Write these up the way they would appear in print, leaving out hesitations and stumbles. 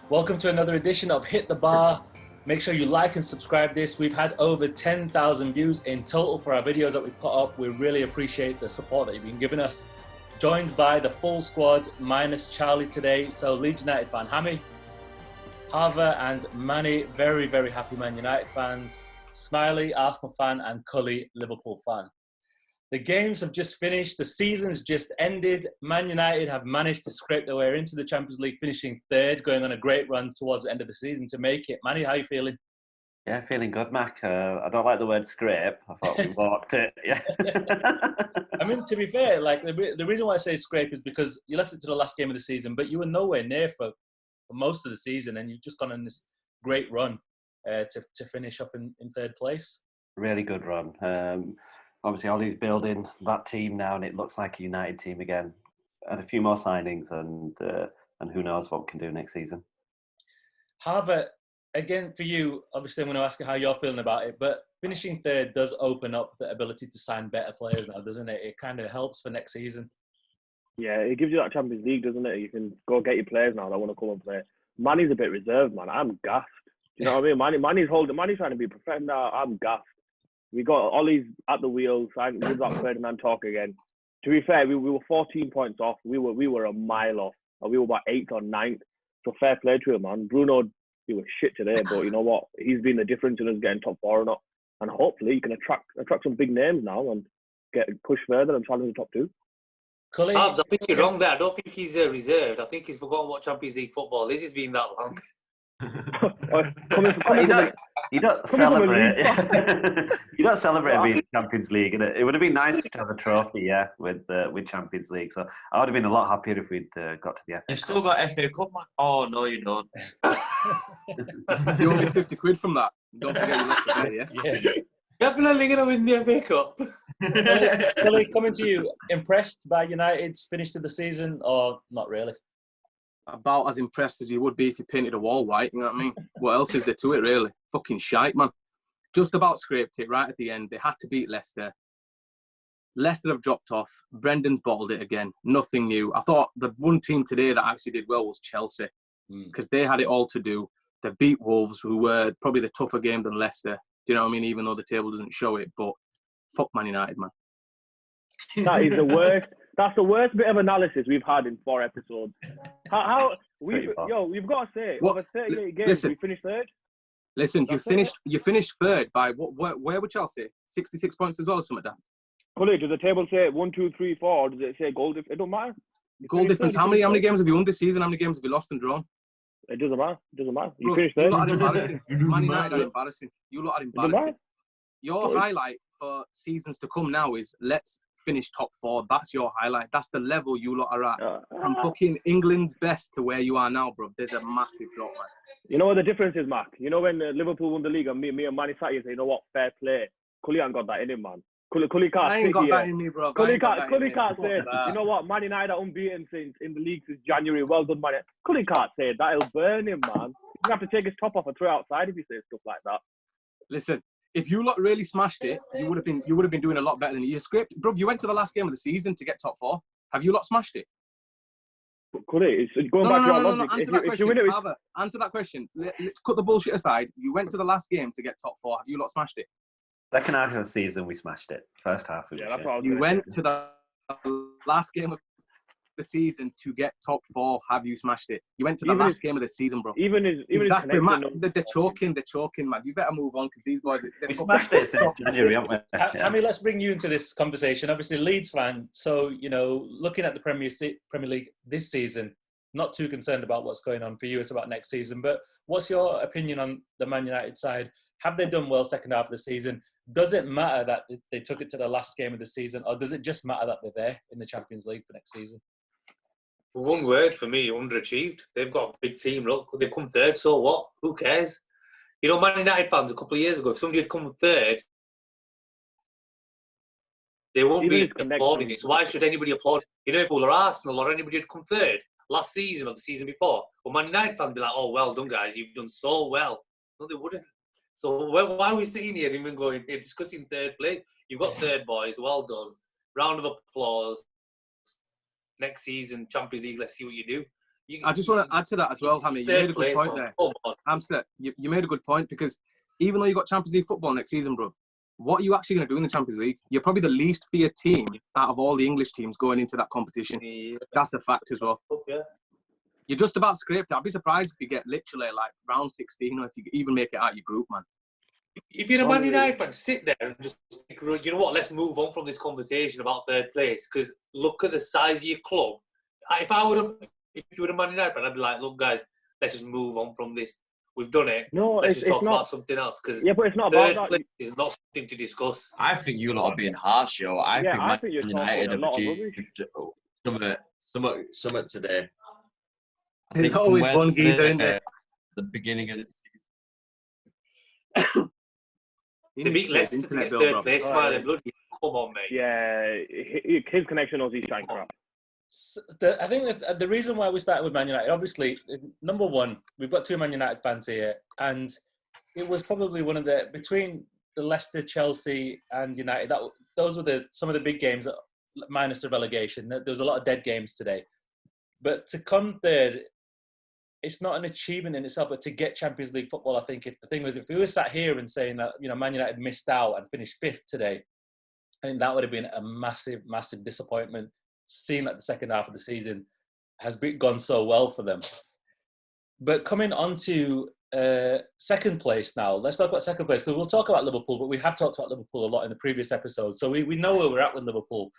Welcome to another edition of Hit the Bar. Make sure you like and subscribe this. We've had over 10,000 views in total for our videos that we put up. We really appreciate the support that you've been giving us. Joined by the full squad, minus Charlie today. So Leeds United fan Hammy, Harva and Manny, very, very happy Man United fans. Smiley, Arsenal fan, and Cully, Liverpool fan. The games have just finished. The season's just ended. Man United have managed to scrape their way into the Champions League, finishing third, going on a great run towards the end of the season to make it. Manny, how are you feeling? Yeah, feeling good, Mac. I don't like the word scrape. I thought we walked it. Yeah. I mean, to be fair, like the reason why I say scrape is because you left it to the last game of the season, but you were nowhere near for most of the season, and you've just gone on this great run to finish up in third place. Really good run. Obviously, Ollie's building that team now, and it looks like a United team again. And a few more signings, and who knows what we can do next season. Harva, again, for you, obviously I'm going to ask you how you're feeling about it, but finishing third does open up the ability to sign better players now, doesn't it? It kind of helps for next season. Yeah, it gives you that Champions League, doesn't it? You can go get your players now that want to come and play. Manny's a bit reserved, man. I'm gassed. Do you know what I mean? Manny's trying to be professional. I'm gassed. We got Ollie's at the wheels. With that Ferdinand talk again. To be fair, we were 14 points off. We were a mile off. We were about 8th or 9th. So fair play to him, man. Bruno, he was shit today, but you know what? He's been the difference in us getting top 4 or not. And hopefully he can attract some big names now and get pushed further and challenge the top 2. Habs, I think you're wrong there. I don't think he's reserved. I think he's forgotten what Champions League football is. He's been that long. You don't celebrate. You don't celebrate being Champions League, and it would have been nice to have a trophy, yeah, with Champions League. So I would have been a lot happier if we'd got to the FA. You've still got FA Cup, man. Oh no, you don't. You owe me 50 quid from that. Don't forget you left it there, yeah. Definitely gonna win the FA Cup. Billy, coming to you, impressed by United's finish to the season, or not really? About as impressed as you would be if you painted a wall white, you know what I mean? What else is there to it, really? Fucking shite, man. Just about scraped it right at the end. They had to beat Leicester. Leicester have dropped off. Brendan's bottled it again. Nothing new. I thought the one team today that actually did well was Chelsea, because they had it all to do. They beat Wolves, who were probably the tougher game than Leicester. Do you know what I mean? Even though the table doesn't show it, but fuck Man United, man. That is the worst. That's the worst bit of analysis we've had in 4 episodes. We've got to say, over 38 games, listen, we finished third. Listen, you finished third by where would Chelsea? 66 points as well, or something like that. Cully, does the table say 1, 2, 3, 4, or does it say goal difference? It don't matter. Goal difference. How many games have you won this season? How many games have you lost and drawn? It doesn't matter. You Bro, finished you third. lot are embarrassing. Man United are embarrassing. You lot are embarrassing. Your highlight for seasons to come now is let's finish top 4. That's your highlight. That's the level you lot are at. From fucking England's best to where you are now, bro. There's a massive drop, man. You know what the difference is, Mark? You know when Liverpool won the league and me and Manny sat here and say, you know what, fair play. Cully ain't got that in him, man. Cully can't I ain't got that in me, bro. Cully can't say, you know what, Man United are unbeaten since in the league since January. Well done, man. Cully can't say that. It'll burn him, man. He's going to have to take his top off and throw it outside if he says stuff like that. Listen, if you lot really smashed it, you would have been doing a lot better than you script. Bro, you went to the last game of the season to get top 4. Have you lot smashed it? Cully, it's going back to our logic. Answer that question. Let's cut the bullshit aside. You went to the last game to get top 4. Have you lot smashed it? Second half of the season, we smashed it. First half, we You went to the last game of the season to get top 4. Have you smashed it? You went to the last game of the season, bro. Exactly, man. They're choking, man. You better move on because these boys. We smashed it since January, haven't we? I mean, let's bring you into this conversation. Obviously, Leeds fan. So looking at the Premier League this season, not too concerned about what's going on for you. It's about next season. But what's your opinion on the Man United side? Have they done well second half of the season? Does it matter that they took it to the last game of the season, or does it just matter that they're there in the Champions League for next season? One word for me, underachieved. They've got a big team. Look, they've come third, so what? Who cares? You know, Man United fans a couple of years ago, if somebody had come third, they won't be applauding it. So why should anybody applaud it? You know, if all Arsenal or anybody had come third last season or the season before, well, Man United fans would be like, oh, well done, guys. You've done so well. No, they wouldn't. So why are we sitting here even going, discussing third place? You've got third, boys. Well done. Round of applause. Next season, Champions League, let's see what you do. I just want to add to that as well, Hammy. You made a good point there. Hamster, you made a good point because even though you got Champions League football next season, bro, what are you actually going to do in the Champions League? You're probably the least feared team out of all the English teams going into that competition. Yeah. That's a fact as well. Yeah. You're just about scraped. I'd be surprised if you get literally like round 16 or if you even make it out of your group, man. If you're a Man United fan, sit there and just think, you know what, let's move on from this conversation about third place because look at the size of your club. If you were a Man United fan, I'd be like, look, guys, let's just move on from this. We've done it. No, let's just talk about something else because but it's not third about place is not something to discuss. I think you lot are being harsh, yo. I think Man United have achieved something today. There's always one geezer in there. The beginning of the season. They beat Leicester to get third place, Smiley. Bloody come on, mate. Yeah, his connection knows he's shine crap. I think that the reason why we started with Man United, obviously, number one, we've got two Man United fans here, and it was probably one of the between the Leicester, Chelsea, and United. Those were some of the big games, minus the relegation. There was a lot of dead games today, but to come third, it's not an achievement in itself. But to get Champions League football, I think if we were sat here and saying that Man United missed out and finished fifth today, I think that would have been a massive, massive disappointment. Seeing that the second half of the season has gone so well for them. But coming on to second place now, let's talk about second place, because we'll talk about Liverpool, but we have talked about Liverpool a lot in the previous episodes, so we know where we're at with Liverpool.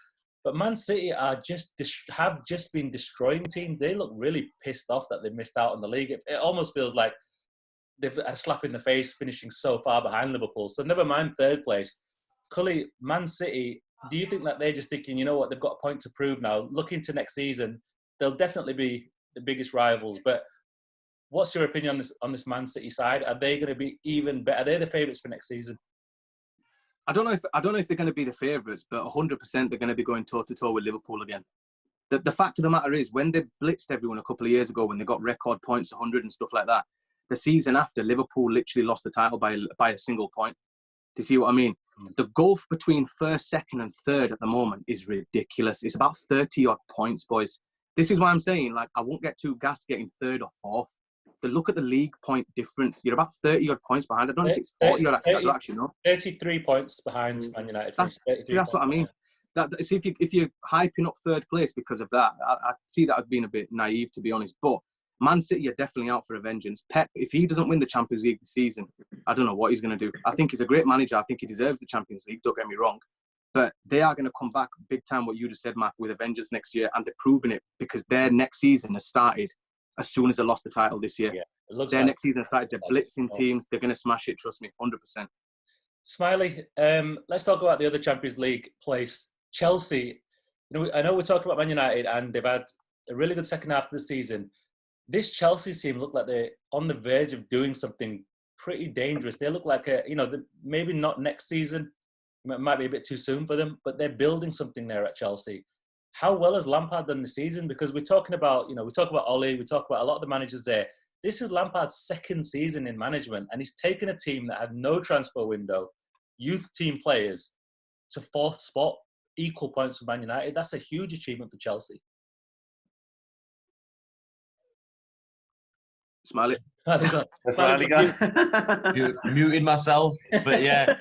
But Man City have just been destroying teams. They look really pissed off that they missed out on the league. It almost feels like they've had a slap in the face finishing so far behind Liverpool. So never mind third place. Cully, Man City, do you think that they're just thinking, you know what, they've got a point to prove now? Looking to next season, they'll definitely be the biggest rivals. But what's your opinion on this Man City side? Are they going to be even better? Are they the favourites for next season? I don't know if they're going to be the favourites, but 100% they're going to be going toe-to-toe with Liverpool again. The fact of the matter is, when they blitzed everyone a couple of years ago, when they got record points, 100 and stuff like that, the season after, Liverpool literally lost the title by a single point. Do you see what I mean? The gulf between first, second and third at the moment is ridiculous. It's about 30-odd points, boys. This is why I'm saying, like, I won't get too gassed getting third or fourth. But look at the league point difference. You're about 30-odd points behind. I don't know if it's 40-odd. I don't actually know. 33 points behind Man United. That's what I mean. See, if you're hyping up third place because of that, I see that as being a bit naive, to be honest. But Man City are definitely out for a vengeance. Pep, if he doesn't win the Champions League this season, I don't know what he's going to do. I think he's a great manager. I think he deserves the Champions League, don't get me wrong. But they are going to come back big time, what you just said, Matt, with a vengeance next year. And they're proving it because their next season has started as soon as they lost the title this year. Yeah, their next season has started. They're blitzing teams. They're going to smash it, trust me, 100%. Smiley, let's talk about the other Champions League place. Chelsea, I know we're talking about Man United and they've had a really good second half of the season. This Chelsea team look like they're on the verge of doing something pretty dangerous. They look like maybe not next season. It might be a bit too soon for them, but they're building something there at Chelsea. How well has Lampard done this season? Because we're talking about, we talk about Ole, we talk about a lot of the managers there. This is Lampard's second season in management, and he's taken a team that had no transfer window, youth team players, to fourth spot, equal points for Man United. That's a huge achievement for Chelsea. Smiley. Smiley guy. Muted myself, but yeah.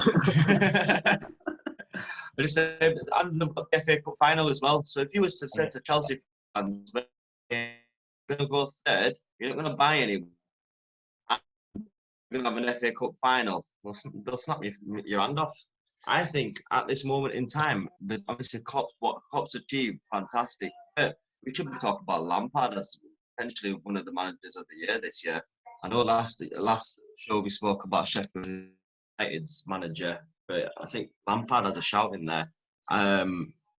But it's and the FA Cup final as well. So if you was to say to Chelsea fans, you're going to go third, you're not going to buy any. You're going to have an FA Cup final. They'll snap your hand off. I think at this moment in time, but obviously what Klopp's achieved, fantastic. But we should be talking about Lampard as potentially one of the managers of the year this year. I know last show we spoke about Sheffield United's manager, but I think Lampard has a shout in there. But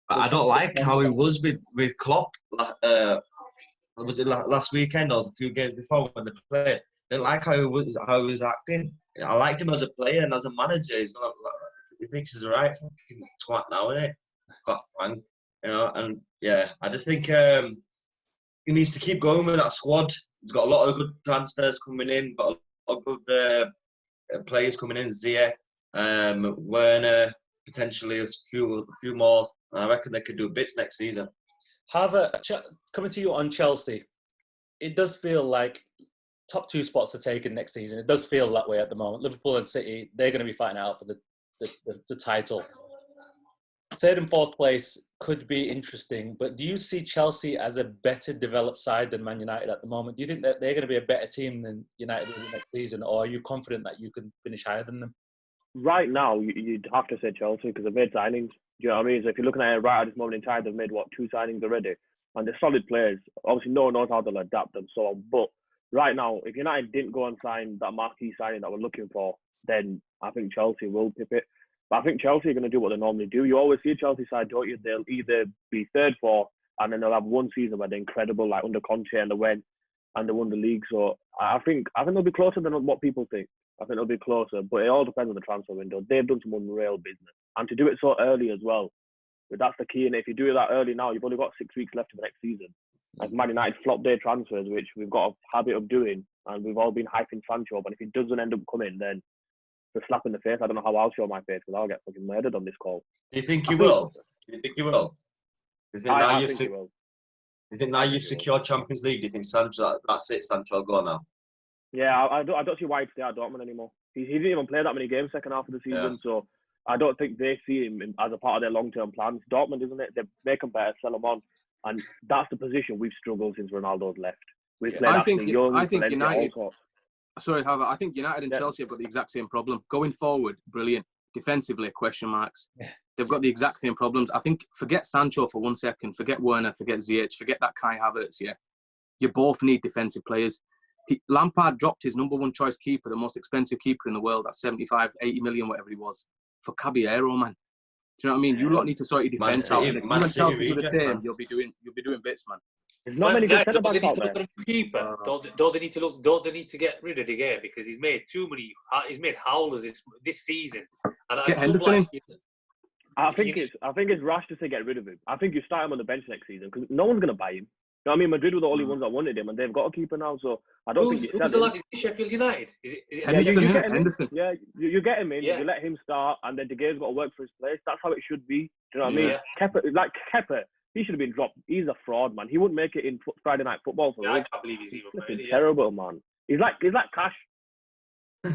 I don't like how he was with Klopp. Was it last weekend or a few games before when they played? I didn't like how he was acting. I liked him as a player and as a manager. He's not. He thinks he's a right fucking twat now, isn't he? Fat Frank, and yeah, I just think he needs to keep going with that squad. He's got a lot of good transfers coming in, got a lot of good players coming in. Ziyech, Werner, potentially a few more. I reckon they could do bits next season. Coming to you on Chelsea. it does feel like top 2 spots are taken next season. It does feel that way at the moment. Liverpool and City, they're going to be fighting out for the title. 3rd and 4th place could be interesting, but do you see Chelsea as a better developed side than Man United at the moment? Do you think that they're going to be a better team than United will be next season, or are you confident that you can finish higher than them? Right now, you'd have to say Chelsea because they've made signings. Do you know what I mean? So if you're looking at it right at this moment in time, they've made, 2 signings already? And they're solid players. Obviously, no one knows how they'll adapt and so on. But right now, if United didn't go and sign that marquee signing that we're looking for, then I think Chelsea will pip it. But I think Chelsea are going to do what they normally do. You always see a Chelsea side, don't you? They'll either be 3rd, 4th, and then they'll have one season where they're incredible, like under Conte and they won the league. So I think they'll be closer than what people think. I think they'll be closer, but it all depends on the transfer window. They've done some unreal business, and to do it so early as well, that's the key. And if you do it that early now, you've only got 6 weeks left of the next season. As Man United flop their transfers, which we've got a habit of doing, and we've all been hyping Sancho, but if he doesn't end up coming, then the slap in the face. I don't know how I'll show my face because I'll get fucking murdered on this call. Do you think he will? Do you think he will? Do you think I think he will. Do you think now you've secured Champions League? Do you think Sancho, that's it, Sancho will go now? Yeah, I don't see why he'd stay at Dortmund anymore. He didn't even play that many games second half of the season, so I don't think they see him as a part of their long-term plans. Dortmund, isn't it? They make him better, sell him on, and that's the position we've struggled since Ronaldo's left. I think United. Sorry, however, I think United and Chelsea have got the exact same problem. Going forward, brilliant. Defensively, question marks. Yeah. They've got the exact same problems. I think, forget Sancho for 1 second, forget Werner, forget Ziyech, forget that Kai Havertz, yeah. You both need defensive players. Lampard dropped his number 1 choice keeper, the most expensive keeper in the world, at 75, 80 million, whatever he was, for Caballero, man. Do you know what I mean? You lot need to sort your defence out. And if you and Chelsea do the same, you'll be doing bits, man. There's not many good centre backs out there. Keeper. Don't they need to get rid of De Gea because he's made too many. He's made howlers this season. And get Henderson in. I think it's rash to say get rid of him. I think you start him on the bench next season because no one's going to buy him. You know what I mean? Madrid were the only ones that wanted him, and they've got a keeper now. So I don't think who's the lad in Sheffield United? Is it Henderson? Yeah, you get him in. Yeah. You let him start, and then De Gea's got to work for his place. That's how it should be. Do you know what I mean? Kepa, he should have been dropped. He's a fraud, man. He wouldn't make it in Friday Night Football for I can't believe he's even playing it. Terrible, man. He's like Cash. I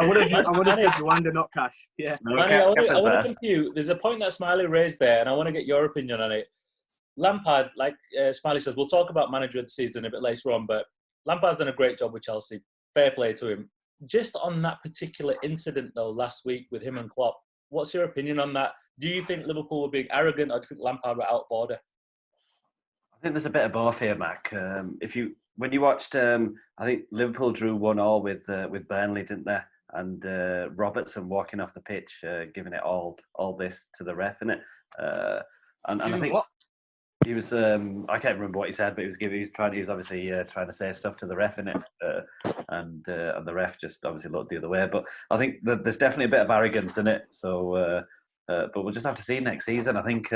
would have said Rwanda, not Cash. Yeah. Manny, I want to compute. There's a point that Smiley raised there, and I want to get your opinion on it. Lampard, like Smiley says, we'll talk about manager of the season a bit later on, but Lampard's done a great job with Chelsea. Fair play to him. Just on that particular incident, though, last week with him and Klopp, what's your opinion on that? Do you think Liverpool were being arrogant, or do you think Lampard were out of order? I think there's a bit of both here, Mac. When you watched, I think Liverpool drew 1-1 with Burnley, didn't they? And Robertson walking off the pitch, giving it all this to the ref, innit? And I think he was, I can't remember what he said, but he was obviously trying to say stuff to the ref, innit? And the ref just obviously looked the other way. But I think there's definitely a bit of arrogance in it. So, but we'll just have to see next season. I think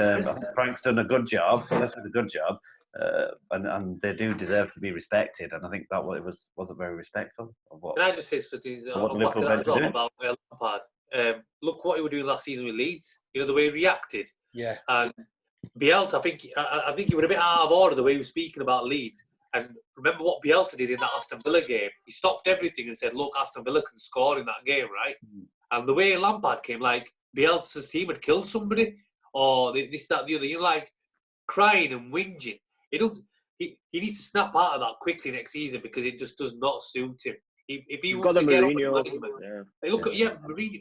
Frank's done a good job. He's done a good job. And they do deserve to be respected, and I think that wasn't very respectful of what. Can I just say something about Lampard? Look what he was doing last season with Leeds. You know the way he reacted. Yeah. And Bielsa, I think he was a bit out of order the way he was speaking about Leeds. And remember what Bielsa did in that Aston Villa game? He stopped everything and said, "Look, Aston Villa can score in that game, right?" And the way Lampard came, like Bielsa's team had killed somebody, or this, that, the other. You're like crying and whinging. He needs to snap out of that quickly next season because it just does not suit him. If he wants to get up in management, Mourinho,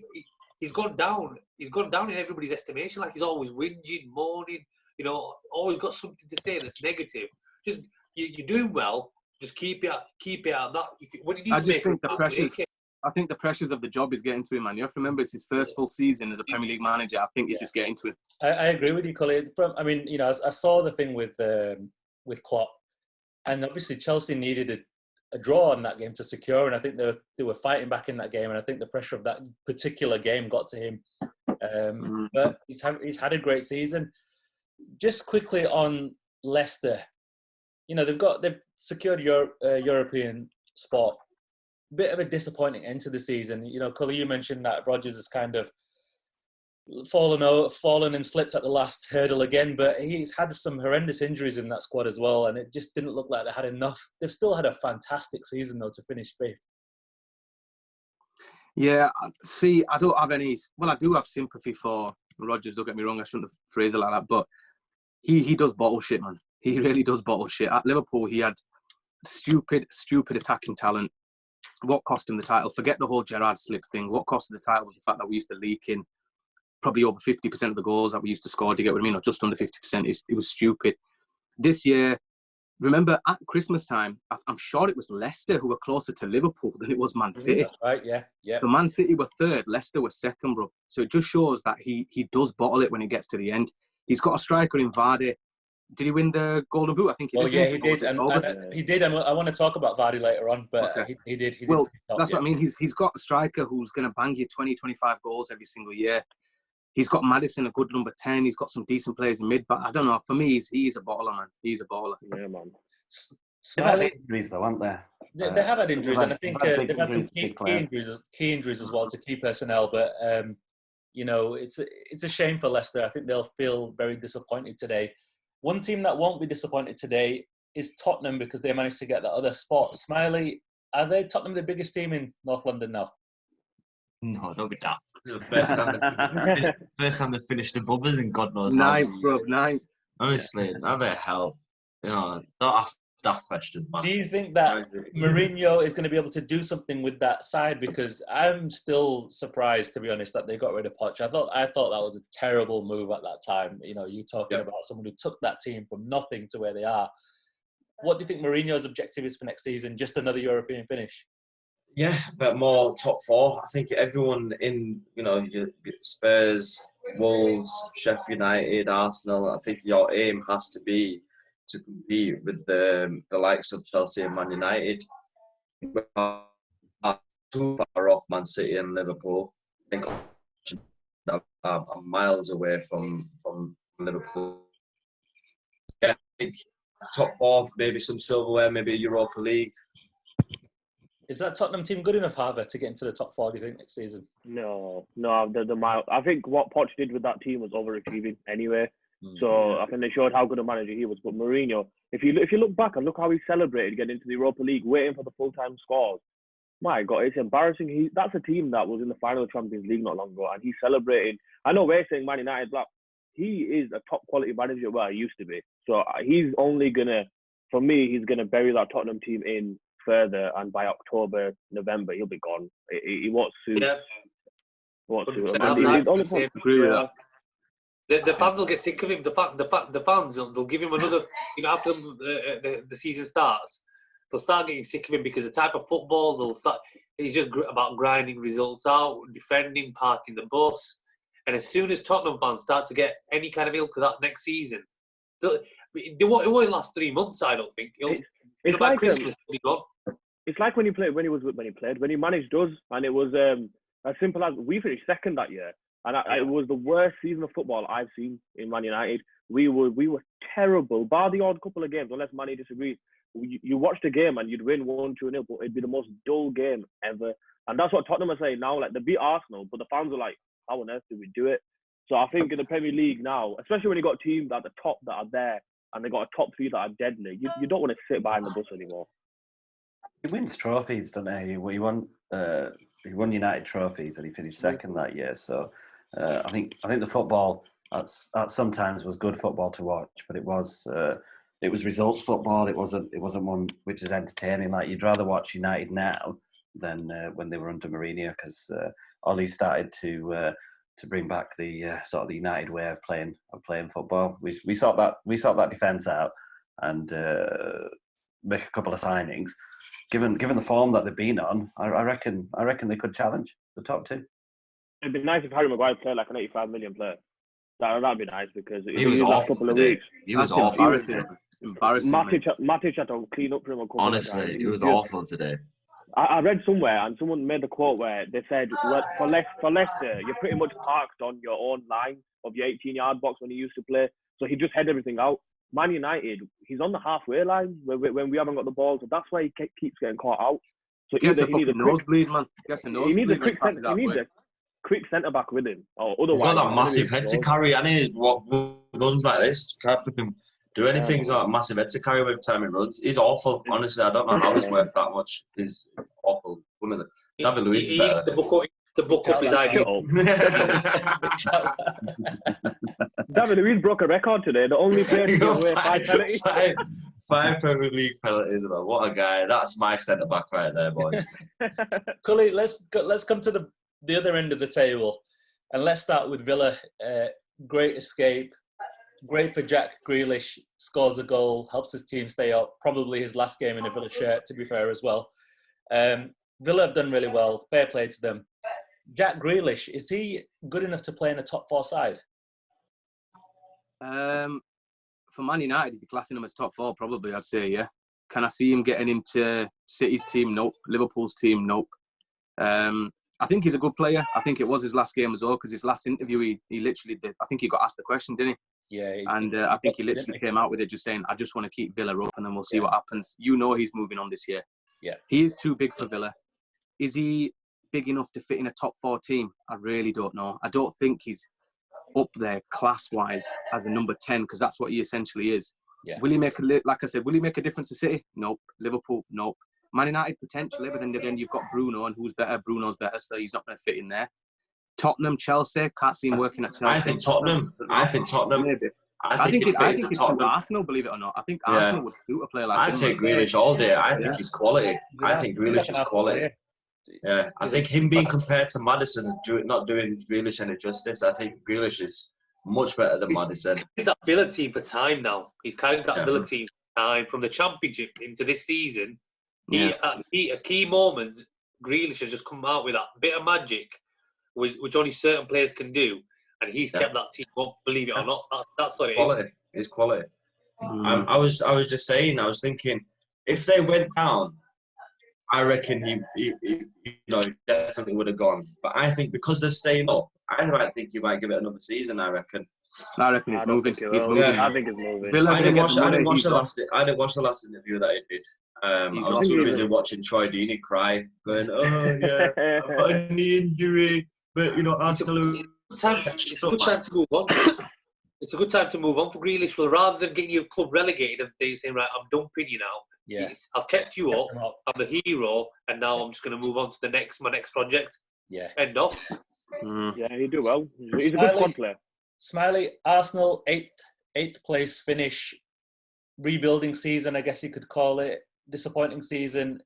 he's gone down. He's gone down in everybody's estimation. Like he's always whinging, moaning. You know, always got something to say that's negative. Just you're doing well. Just keep it up. That when you need to make the pressures. I think the pressures of the job is getting to him, man. You have to remember it's his first full season as a Premier League manager. I think it's just getting to him. I agree with you, Colin. I mean, you know, I saw the thing with Klopp, and obviously Chelsea needed a draw in that game to secure, and I think they were fighting back in that game, and I think the pressure of that particular game got to him. But he's had a great season. Just quickly on Leicester, you know, they've secured European spot. Bit of a disappointing end to the season. You know, Cully, you mentioned that Rodgers has kind of fallen and slipped at the last hurdle again, but he's had some horrendous injuries in that squad as well, and it just didn't look like they had enough. They've still had a fantastic season, though, to finish 5th. Yeah, see, I don't have any... Well, I do have sympathy for Rodgers, don't get me wrong, I shouldn't have phrased it like that, but he does bottle shit, man. He really does bottle shit. At Liverpool, he had stupid attacking talent. What cost him the title? Forget the whole Gerrard slip thing. What cost him the title was the fact that we used to leak in probably over 50% of the goals that we used to score. Do you get what I mean? Or just under 50%. It was stupid. This year, remember at Christmas time, I'm sure it was Leicester who were closer to Liverpool than it was Man City. Right, yeah. So Man City were 3rd, Leicester were 2nd, bro. So it just shows that he does bottle it when it gets to the end. He's got a striker in Vardy. Did he win the Golden Boot? I think he did. Yeah, he did. And he did. And I want to talk about Vardy later on, but okay. He did. Well, that's what I mean. He's got a striker who's going to bang you 20, 25 goals every single year. He's got Maddison, a good number 10. He's got some decent players in mid, but I don't know. For me, he's a baller, man. He's a baller. Yeah, man. They've had injuries, though, haven't they? They have had injuries, and I think they've had some key injuries as well to key personnel. But it's a shame for Leicester. I think they'll feel very disappointed today. One team that won't be disappointed today is Tottenham because they managed to get that other spot. Smiley, are they Tottenham the biggest team in North London now? No, don't be that. The first time they finished above us in God knows how. Ninth. Honestly, how the hell? Don't ask daft questions, man. Do you think that Mourinho is going to be able to do something with that side? Because I'm still surprised, to be honest, that they got rid of Poch. I thought that was a terrible move at that time. You talking about someone who took that team from nothing to where they are. What do you think Mourinho's objective is for next season? Just another European finish? Yeah, but more top 4. I think everyone in, your Spurs, Wolves, Sheffield United, Arsenal, I think your aim has to be to compete with the likes of Chelsea and Man United. We are too far off Man City and Liverpool. I think are miles away from Liverpool. Yeah, I think top 4, maybe some silverware, maybe a Europa League. Is that Tottenham team good enough, Harvey, to get into the top 4, do you think, next season? No. The mile. I think what Poch did with that team was overachieving anyway. So I think they showed how good a manager he was. But Mourinho, if you look back and look how he celebrated getting into the Europa League, waiting for the full-time scores, my God, it's embarrassing. That's a team that was in the final of Champions League not long ago, and he's celebrating. I know we're saying Man United, but he is a top-quality manager where he used to be. So he's only going to, for me, he's going to bury that Tottenham team in further, and by October, November, he'll be gone. He won't suit. Yeah. Agree with that. The fans will get sick of him. The fans, they'll give him another. After the season starts, they'll start getting sick of him because the type of football they'll start. He's just about grinding results out, defending, parking the bus, and as soon as Tottenham fans start to get any kind of ill to that next season, it won't last 3 months. I don't think. It's by like Christmas, he'll be gone. It's like when he managed us, and it was as simple as we finished 2nd that year. And it was the worst season of football I've seen in Man United. We were terrible, bar the odd couple of games, unless Manny disagrees. You watched a game and you'd win 1-2-0, but it'd be the most dull game ever. And that's what Tottenham are saying now. Like, they beat Arsenal, but the fans are like, how on earth did we do it? So I think in the Premier League now, especially when you got teams at the top that are there and they got a top 3 that are deadly, you don't want to sit behind the bus anymore. He wins trophies, doesn't he? He won United trophies and he finished 2nd that year. So I think the football that sometimes was good football to watch, but it was results football. It wasn't one which is entertaining. Like, you'd rather watch United now than when they were under Mourinho, because Ollie started to bring back the sort of the United way of playing football. We sort that defence out and make a couple of signings. Given the form that they've been on, I reckon they could challenge the top 2. It'd be nice if Harry Maguire played like an 85 million player. That'd be nice, because he was awful today. He was awful. Embarrassing. Matic had to clean up for him. Honestly, he was awful today. I read somewhere, and someone made the quote where they said, well, for Leicester, you're pretty much parked on your own line of your 18-yard box when he used to play. So he just head everything out. Man United, he's on the halfway line when we haven't got the ball, so that's why he keeps getting caught out. So he needs a nosebleed, man. He needs a quick centre back with him. Or He's otherwise, got that massive head to carry, and he runs like this. Can't flipping do anything. He's got that massive head to carry every time he runs. He's awful. Honestly, I don't know how he's worth that much. He's awful. One of the David Luiz is better. To book up his idea. David Luiz broke a record today. The only player to give away 5 penalties. Five Premier League penalties. What a guy! That's my centre back right there, boys. Cully, let's come to the other end of the table, and let's start with Villa. Great escape, great for Jack Grealish. Scores a goal, helps his team stay up. Probably his last game in a Villa shirt, to be fair as well. Villa have done really well. Fair play to them. Jack Grealish, is he good enough to play in a top 4 side? For Man United, if you're classing him as top 4, probably, I'd say, yeah. Can I see him getting into City's team? Nope. Liverpool's team? Nope. I think he's a good player. I think it was his last game as well, because his last interview, he literally did. I think he got asked the question, didn't he? Yeah. I think he literally came out with it just saying, I just want to keep Villa up and then we'll see what happens. You know he's moving on this year. Yeah. He is too big for Villa. Is he big enough to fit in a top 4 team? I really don't know. I don't think he's up there class-wise as a number 10, because that's what he essentially is. Yeah. Will he make will he make a difference to City? Nope. Liverpool? Nope. Man United potentially, but then you've got Bruno, and who's better? Bruno's better, so he's not going to fit in there. Tottenham, Chelsea, can't see him working at Chelsea. I think Tottenham. Maybe. I think it's Arsenal, believe it or not. I think Arsenal would suit a player like him. I'd take Grealish all day. I think he's quality. I think Grealish is quality. Yeah, I think him being compared to Maddison is not doing Grealish any justice. I think Grealish is much better than Maddison. He's that Villa team for time now. He's carried that Villa team for time from the Championship into this season. At key moments, Grealish has just come out with that bit of magic, which only certain players can do, and he's kept that team up. Believe it or not, that's what it is. It's quality. I was just saying. I was thinking, if they went down, I reckon he definitely would have gone. But I think because they're staying up, I think he might give it another season. I reckon he's moving. I think he's moving. I didn't watch the last interview that he did. I was too busy watching Troy Deeney cry, going, "Oh yeah, I've got a knee injury, but Arsenal." It's a good time to move on. It's a good time to move on for Grealish. Well, rather than getting your club relegated and they saying, "Right, I'm dumping you now." Yeah. I've kept you up. I'm the hero, and now I'm just going to move on to my next project. Yeah. End off. Yeah, he do well. He's a good squad player. Smiley, Arsenal, eighth place finish. Rebuilding season, I guess you could call it. Disappointing season.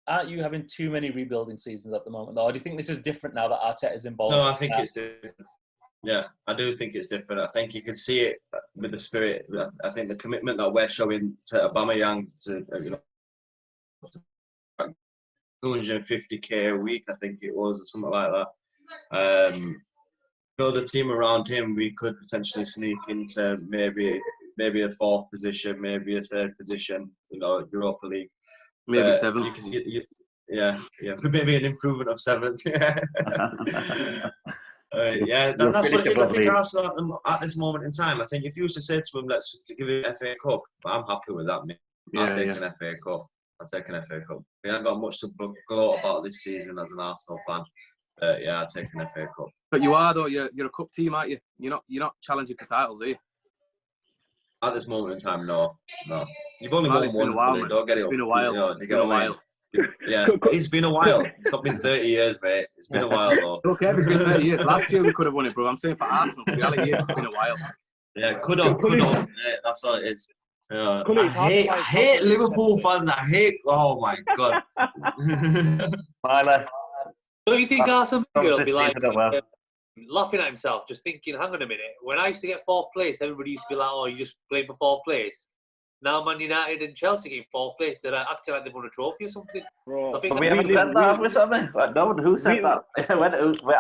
Aren't you having too many rebuilding seasons at the moment, though? Or do you think this is different now that Arteta is involved? No, I think it's different. Yeah, I do think it's different. I think you can see it with the spirit. I think the commitment that we're showing to Aubameyang to 250k a week, I think it was, or something like that. Build a team around him, we could potentially sneak into maybe a 4th position, maybe a 3rd position, Europa League. Maybe 7th. Maybe an improvement of 7th. That's what it is. I think Arsenal at this moment in time, I think if you was to say to them, let's give it an FA Cup, I'm happy with that, mate. I'll take an FA Cup. We haven't got much to gloat about this season as an Arsenal fan. I'll take an FA Cup. But you are, though. You're a cup team, aren't you? You're not challenging for titles, are you? At this moment in time, no. You've only won one. Don't get it up. It's been a while. It's been a while. Yeah, it's been a while. It's not been 30 years, mate. It's been a while, though. Okay, it's been 30 years. Last year we could have won it, bro. I'm saying for Arsenal, the reality is it's been a while. Yeah, could have. Yeah, that's all it is. I hate Liverpool fans. Oh my god. Don't you think Arsene Wenger will be like laughing at himself, just thinking, hang on a minute, when I used to get 4th place, everybody used to be like, oh, you just playing for 4th place. Now Man United and Chelsea getting 4th place, they're acting like they've won a trophy or something. Bro, we haven't said that, have we, something? No one who said that.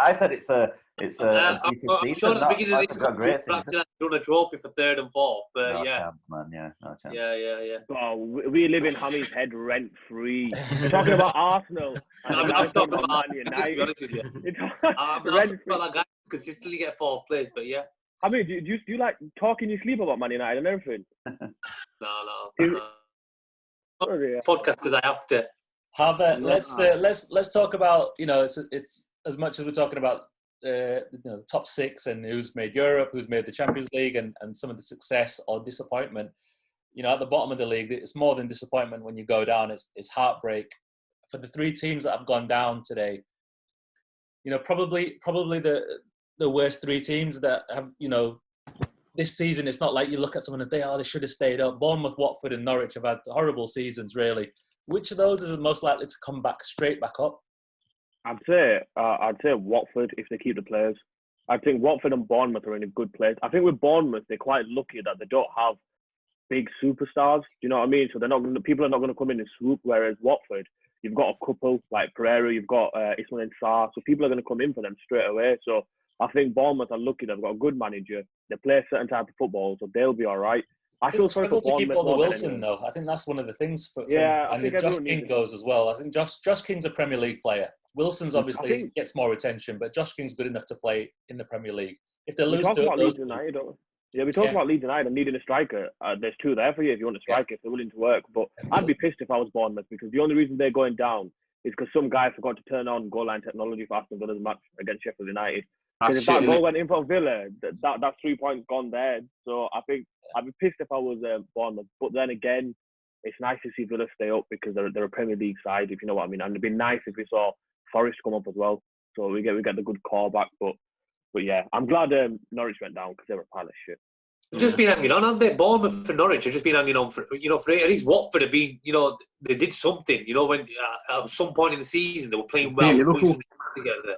I said it's a I'm sure at the beginning of this we're acting like they've won a trophy for 3rd and 4th, but no chance, man. Yeah, no chance. Yeah. Oh, we live in Hammy's head rent free. We're talking about Arsenal. I'm talking about Man United. To be honest with you. I'm talking about that guy who consistently get 4th place, but yeah. I mean, do you like talk in your sleep about Man United and everything? No. Podcast because I have to. Let's talk about, it's as much as we're talking about the top 6 and who's made Europe, who's made the Champions League, and some of the success or disappointment. At the bottom of the league, it's more than disappointment when you go down. It's heartbreak. For the 3 teams that have gone down today, probably the worst 3 teams that have, this season. It's not like you look at someone and think, oh, they should have stayed up. Bournemouth, Watford and Norwich have had horrible seasons, really. Which of those is most likely to come back straight back up? I'd say Watford if they keep the players. I think Watford and Bournemouth are in a good place. I think with Bournemouth, they're quite lucky that they don't have big superstars. Do you know what I mean? So people are not going to come in and swoop. Whereas Watford, you've got a couple like Pereira, you've got Ismail and Sarr. So people are going to come in for them straight away. So I think Bournemouth are lucky they've got a good manager. They play a certain type of football, so they'll be all right. I feel sorry for Bournemouth. To keep all the Wilson though. I think that's one of the things. And if Josh King goes as well. I think Josh King's a Premier League player. Wilson's obviously gets more attention, but Josh King's good enough to play in the Premier League. If they lose we talked about Leeds United and needing a striker. There's 2 there for you if you want a striker, if they're willing to work. But I'd be pissed if I was Bournemouth, because the only reason they're going down is because some guy forgot to turn on goal line technology for Aston Villa's match against Sheffield United. Because if that goal went in for Villa, that's 3 points gone there. So I think I'd be pissed if I was Bournemouth. But then again, it's nice to see Villa stay up because they're a Premier League side, if you know what I mean. And it'd be nice if we saw Forest come up as well. So we get the good call back. But yeah, I'm glad Norwich went down because they were a pile of shit. They've just been hanging on, haven't they? Bournemouth and Norwich have just been hanging on for at least Watford have been, they did something, when at some point in the season they were playing well together.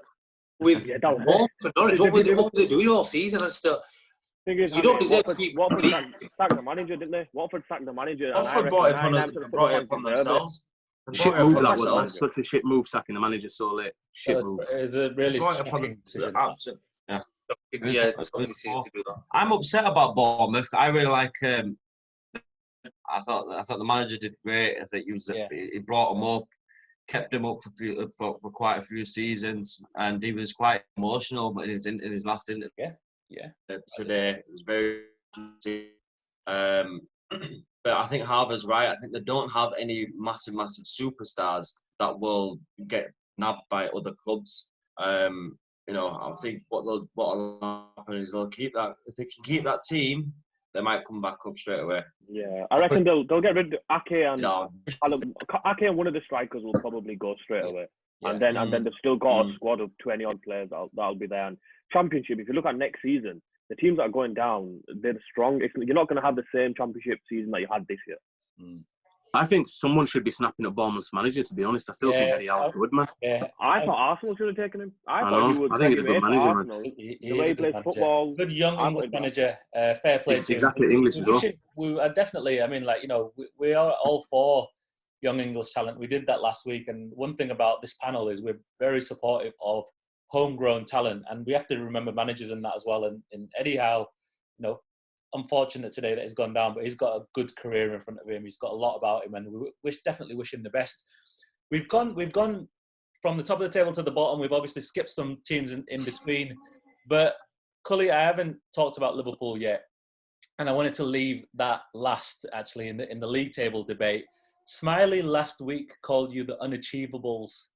With Bournemouth and Norwich, what were they doing all season? And still, you don't deserve to keep... Watford sacked the manager, didn't they? Watford sacked the manager. Watford brought it upon themselves. Shit move that was, man. Such a shit move, sacking the manager so late. Shit move. Really I'm upset about Bournemouth. I really like. I thought the manager did great. I think he brought them up, kept them up for quite a few seasons, and he was quite emotional in his last interview. Today it was very. But I think Harvey's right. I think they don't have any massive superstars that will get nabbed by other clubs. I think what'll happen is they'll keep that. If they can keep that team, they might come back up straight away. Yeah, I reckon they'll get rid of Ake and Ake and one of the strikers will probably go straight away. And then they've still got a squad of 20 odd players that'll be there. And Championship, if you look at next season, the teams that are going down, they're strong. You're not going to have the same Championship season that you had this year. I think someone should be snapping at Bournemouth's manager, to be honest. I still think Eddie Howe's good, man. Yeah. I thought Arsenal should have taken him. I think he's a good manager, man. The way he plays football. Good young English manager. Fair play to him. Exactly, English as well. We are definitely, we are all for young English talent. We did that last week. And one thing about this panel is we're very supportive of homegrown talent. And we have to remember managers in that as well. And Eddie Howe, unfortunate today that he's gone down, but he's got a good career in front of him. He's got a lot about him, and we definitely wish him the best. We've gone from the top of the table to the bottom. We've obviously skipped some teams in between, but Cully, I haven't talked about Liverpool yet, and I wanted to leave that last actually in the league table debate. Smiley last week called you the unachievables,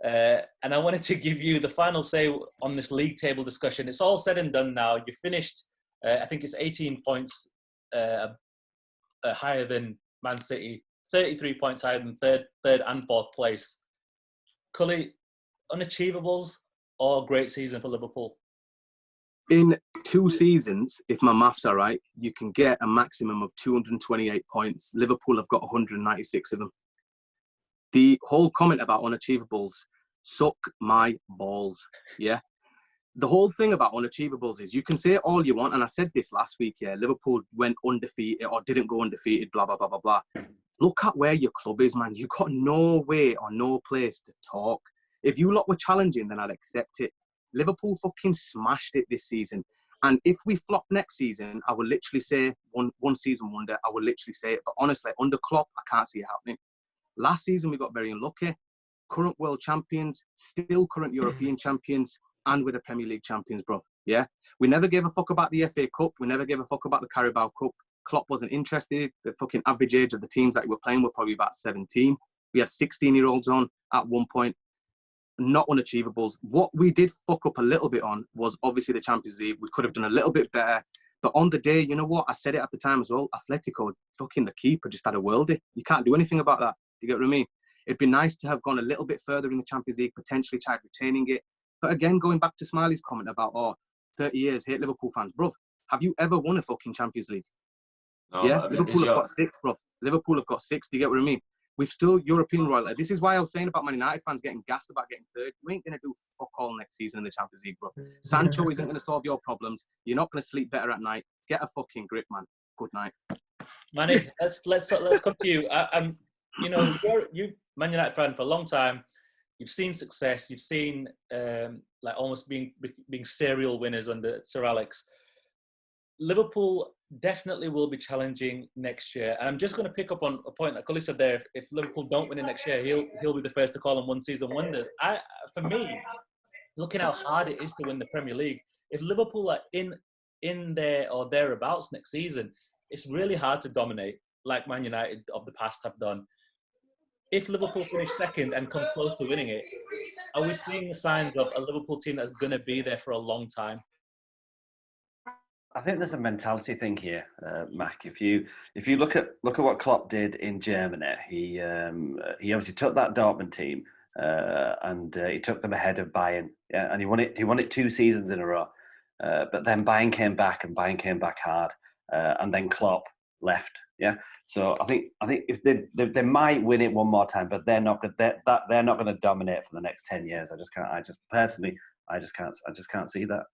and I wanted to give you the final say on this league table discussion. It's all said and done now. You finished. I think it's 18 points higher than Man City, 33 points higher than third and fourth place. Cully, unachievables or great season for Liverpool? In 2 seasons, if my maths are right, you can get a maximum of 228 points. Liverpool have got 196 of them. The whole comment about unachievables, suck my balls, yeah? The whole thing about unachievables is you can say all you want, and I said this last week, Liverpool went undefeated or didn't go undefeated, blah, blah, blah, blah, blah. Look at where your club is, man. You've got no way or no place to talk. If you lot were challenging, then I'd accept it. Liverpool fucking smashed it this season. And if we flop next season, I will literally say, one season wonder, I will literally say it. But honestly, under Klopp, I can't see it happening. Last season, we got very unlucky. Current world champions, still current European champions, and with the Premier League champions, bro. Yeah? We never gave a fuck about the FA Cup. We never gave a fuck about the Carabao Cup. Klopp wasn't interested. The fucking average age of the teams that we were playing were probably about 17. We had 16-year-olds on at one point. not unachievables. What we did fuck up a little bit on was obviously the Champions League. We could have done a little bit better. But on the day, you know what? I said it at the time as well. Atletico, fucking the keeper just had a worldie. You can't do anything about that. Do you get what I mean? It'd be nice to have gone a little bit further in the Champions League, potentially tried retaining it. But again, going back to Smiley's comment about, 30 years, hate Liverpool fans. Bruv, have you ever won a fucking Champions League? No, Yeah? I mean, Liverpool have got 6, bruv. Liverpool have got 6. Do you get what I mean? We've still European royalty. This is why I was saying about Man United fans getting gassed about getting third. We ain't going to do fuck all next season in the Champions League, bro. Sancho isn't going to solve your problems. You're not going to sleep better at night. Get a fucking grip, man. Good night. Manny, let's come to you. You Man United fan for a long time. You've seen success. You've seen like almost being serial winners under Sir Alex. Liverpool definitely will be challenging next year. And I'm just going to pick up on a point that Cully said there. If Liverpool don't win it next year, he'll be the first to call them one season wonders. For me, looking how hard it is to win the Premier League, if Liverpool are in there or thereabouts next season, it's really hard to dominate like Man United of the past have done. If Liverpool finish second and come close to winning it, are we seeing the signs of a Liverpool team that's going to be there for a long time? I think there's a mentality thing here, Mac. If you look at what Klopp did in Germany, he obviously took that Dortmund team and he took them ahead of Bayern, and he won it 2 seasons in a row. But then Bayern came back hard, and then Klopp left. Yeah, so I think if they might win it one more time, but they're not going to dominate for the next 10 years. I just can't see that.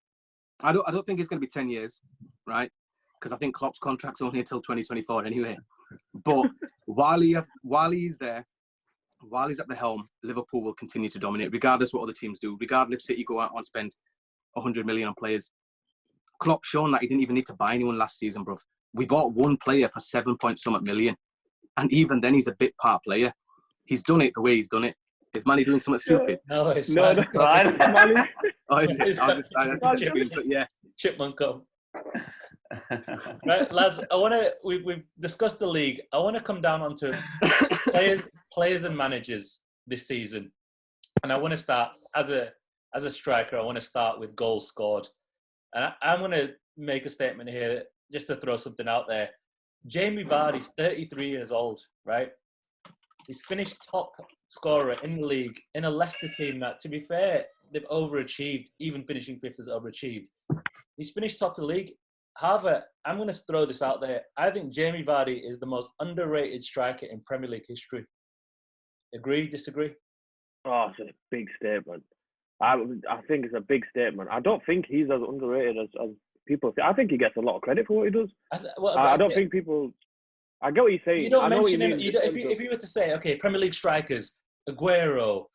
I don't think it's going to be 10 years, right? Because I think Klopp's contract's only until 2024 anyway. But while he's there, while he's at the helm, Liverpool will continue to dominate, regardless what other teams do. Regardless if City go out and spend 100 million on players. Klopp's shown that he didn't even need to buy anyone last season, bruv. We bought one player for 7-point-something million. And even then, he's a bit part player. He's done it the way he's done it. Is Manny doing something stupid? No, it's No, not. Manny. Oh, is it? I was just checking, but yeah. Chipmunk come. Right, lads, we've discussed the league. I want to come down onto players and managers this season. And I want to start, as a striker, I want to start with goals scored. And I'm going to make a statement here, just to throw something out there. Jamie Vardy's 33 years old, right? He's finished top scorer in the league in a Leicester team that, to be fair, they've overachieved. Even finishing 5th is overachieved. He's finished top of the league. However, I'm going to throw this out there. I think Jamie Vardy is the most underrated striker in Premier League history. Agree? Disagree? Oh, it's a big statement. I think it's a big statement. I don't think he's as underrated as people say. I think he gets a lot of credit for what he does. I don't think people... I get what you're saying. You don't mention him. If you were to say, okay, Premier League strikers, Aguero,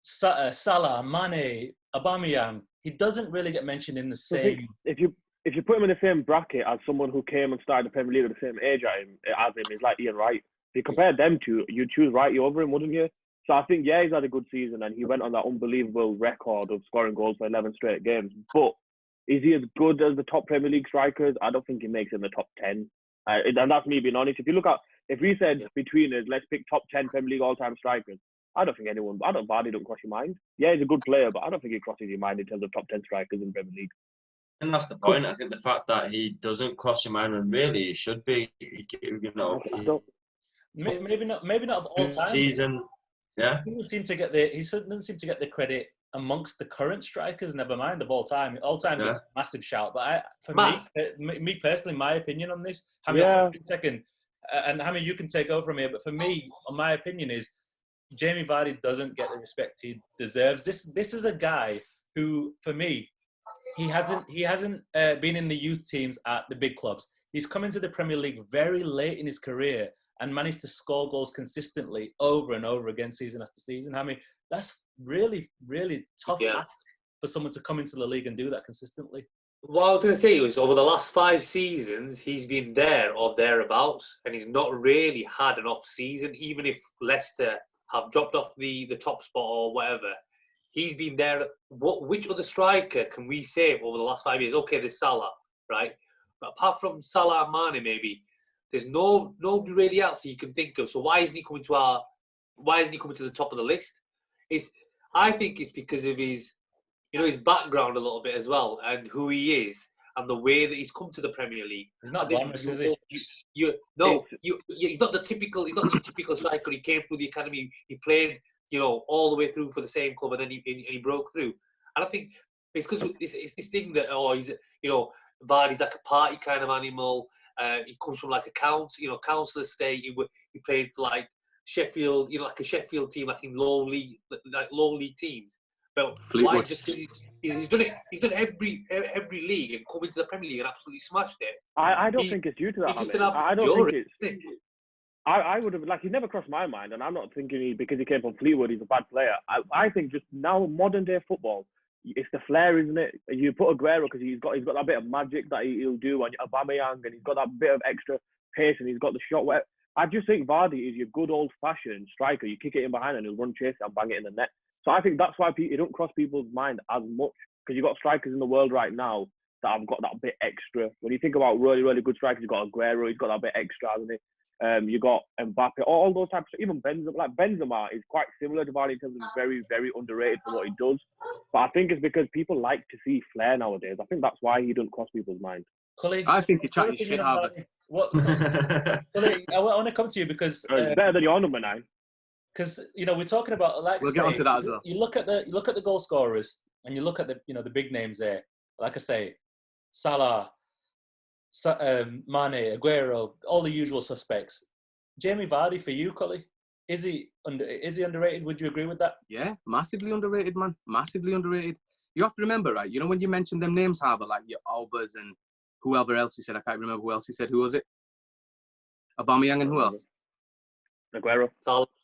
Salah, Mane, Aubameyang, he doesn't really get mentioned in the same... If you put him in the same bracket as someone who came and started the Premier League at the same age as him, he's like Ian Wright. If you compared them two, you'd choose Wright over him, wouldn't you? So I think, yeah, he's had a good season and he went on that unbelievable record of scoring goals for 11 straight games. But is he as good as the top Premier League strikers? I don't think he makes it in the top 10. And that's me being honest. If we said between us, let's pick top 10 Premier League all-time strikers, Vardy don't cross your mind. Yeah, he's a good player, but I don't think he crosses your mind in terms of top 10 strikers in Premier League. And that's the point. I think the fact that he doesn't cross your mind, and really he should be, maybe not of all time. Season, yeah. He doesn't seem to get the credit amongst the current strikers. Never mind of all time. All time, yeah. Massive shout. But me personally, my opinion on this. Second, and Hammy, you can take over from here. But for me, my opinion is Jamie Vardy doesn't get the respect he deserves. This is a guy who, for me, he hasn't been in the youth teams at the big clubs. He's come into the Premier League very late in his career and managed to score goals consistently over and over again, season after season. I mean, that's really, really tough ask for someone to come into the league and do that consistently. What I was going to say was, over the last 5 seasons, he's been there or thereabouts, and he's not really had an off season. Even if Leicester have dropped off the top spot or whatever, he's been there. Which other striker can we say over the last 5 years? Okay, there's Salah, right? But apart from Salah and Mane, maybe there's nobody really else you can think of. So why isn't he coming to the top of the list? I think it's because of his, his background a little bit as well, and who he is, and the way that he's come to the Premier League. He's not glamorous, is he? He's not the typical. He's not your typical striker. He came through the academy. He played, all the way through for the same club, and then he broke through. And I think it's because it's this thing that he's Vardy's like a party kind of animal. He comes from like a council estate. He played for like Sheffield, like a Sheffield team, like in low league teams. But Fleetwood. why? Just because he's done it. He's done every league and come into the Premier League and absolutely smashed it. I don't think it's due to that. He's just I don't think it's. I would have he never crossed my mind, and I'm not thinking because he came from Fleetwood he's a bad player. I think just now modern day football, it's the flair, isn't it? You put Aguero because he's got that bit of magic that he'll do, and Aubameyang, and he's got that bit of extra pace, and he's got the shot. I just think Vardy is your good old fashioned striker. You kick it in behind and he'll run chase it and bang it in the net. So I think that's why it don't cross people's mind as much, because you've got strikers in the world right now that have got that bit extra. When you think about really, really good strikers, you've got Aguero, he's got that bit extra, hasn't he? You got Mbappe, all those types. Even Benzema, Benzema is quite similar to Vardy in terms of very, very underrated for what he does. But I think it's because people like to see flair nowadays. I think that's why he doesn't cross people's mind. Cully, I think you're chatting shit, Harvard. Cully, I want to come to you because It's better than your number 9. Because we're talking about We'll get onto that as well. You look at the goal scorers and you look at the big names there. Like I say, Salah, Mane, Aguero, all the usual suspects. Jamie Vardy for you, Cully, is he underrated? Would you agree with that? Yeah, massively underrated, man. Massively underrated. You have to remember, right? When you mentioned them names, Harbour, like your Albers and whoever else you said, I can't remember who else you said. Who was it? Aubameyang and who else? Aguero.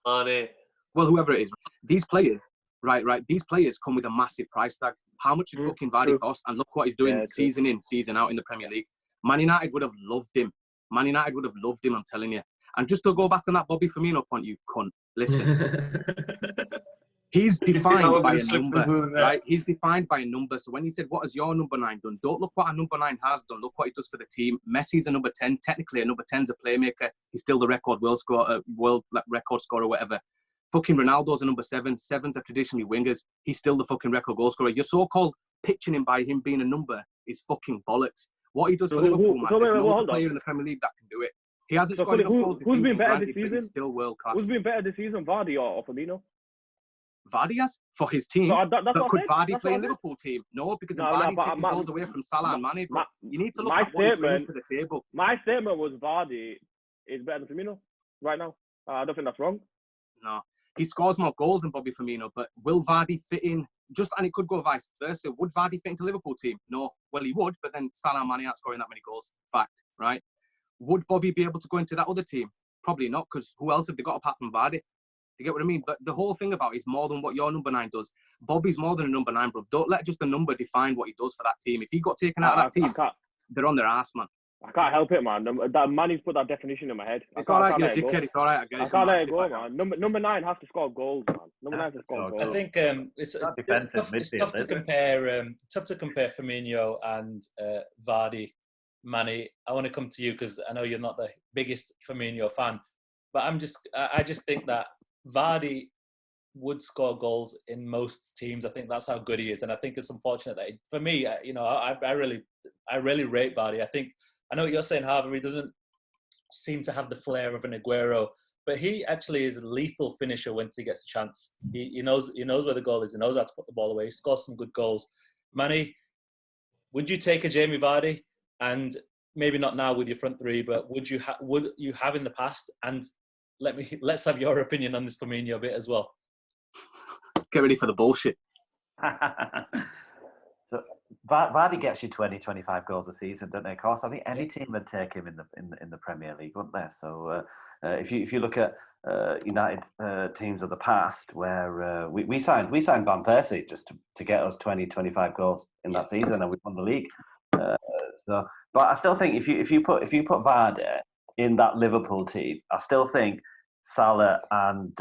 Mane. Well, whoever it is. These players, right? These players come with a massive price tag. How much did fucking Vardy cost? And look what he's doing season in, season out in the Premier League. Man United would have loved him. I'm telling you. And just to go back on that Bobby Firmino point, you cunt. Listen. He's defined by a number, right? He's defined by a number. So when he said, what has your number 9 done? Don't look what a number 9 has done. Look what he does for the team. Messi's a number 10. Technically, a number 10's a playmaker. He's still the record world record scorer, whatever. Fucking Ronaldo's a number 7. 7s are traditionally wingers. He's still the fucking record goal scorer. Your so-called pitching him by him being a number is fucking bollocks. What he does for Liverpool, man, there's no other player in the Premier League that can do it. He hasn't scored enough goals this season. Who's been better this season? He's still world class. Who's been better this season, Vardy or Firmino? Vardy has for his team. No, but could Vardy play a Liverpool team? No, because Vardy's taking goals away from Salah and Mane. You need to look at what he brings to the table. My statement was Vardy is better than Firmino right now. I don't think that's wrong. No, he scores more goals than Bobby Firmino, but will Vardy fit in? And it could go vice versa. Would Vardy fit into Liverpool team? No. Well, he would, but then Salah and Mane aren't scoring that many goals. Fact, right? Would Bobby be able to go into that other team? Probably not, because who else have they got apart from Vardy? You get what I mean? But the whole thing about it is more than what your number 9 does. Bobby's more than a number 9, bro. Don't let just a number define what he does for that team. If he got taken out of that team, they're on their ass, man. I can't help it, man. That Manny's put that definition in my head. It's all right, you're a dickhead. It's all right. I get it. I can't let it go, man. Number 9 has to score goals, man. Number 9 has to score goals. I think it's tough to compare. Tough to compare Firmino and Vardy. Manny, I want to come to you because I know you're not the biggest Firmino fan, but I just think that Vardy would score goals in most teams. I think that's how good he is, and I think it's unfortunate that for me, I really rate Vardy. I know what you're saying, Harvey. He doesn't seem to have the flair of an Aguero, but he actually is a lethal finisher once he gets a chance. He knows where the goal is. He knows how to put the ball away. He scores some good goals. Manny, would you take a Jamie Vardy? And maybe not now with your front 3, but would you have in the past? And let's have your opinion on this Firmino bit as well. Get ready for the bullshit. So Vardy gets you 20, 25 goals a season, don't they? Of course, I think any team would take him in the Premier League, wouldn't they? So if you look at United teams of the past, where we signed Van Persie just to get us 20, 25 goals in that season, and we won the league. But I still think if you put Vardy in that Liverpool team, I still think Salah and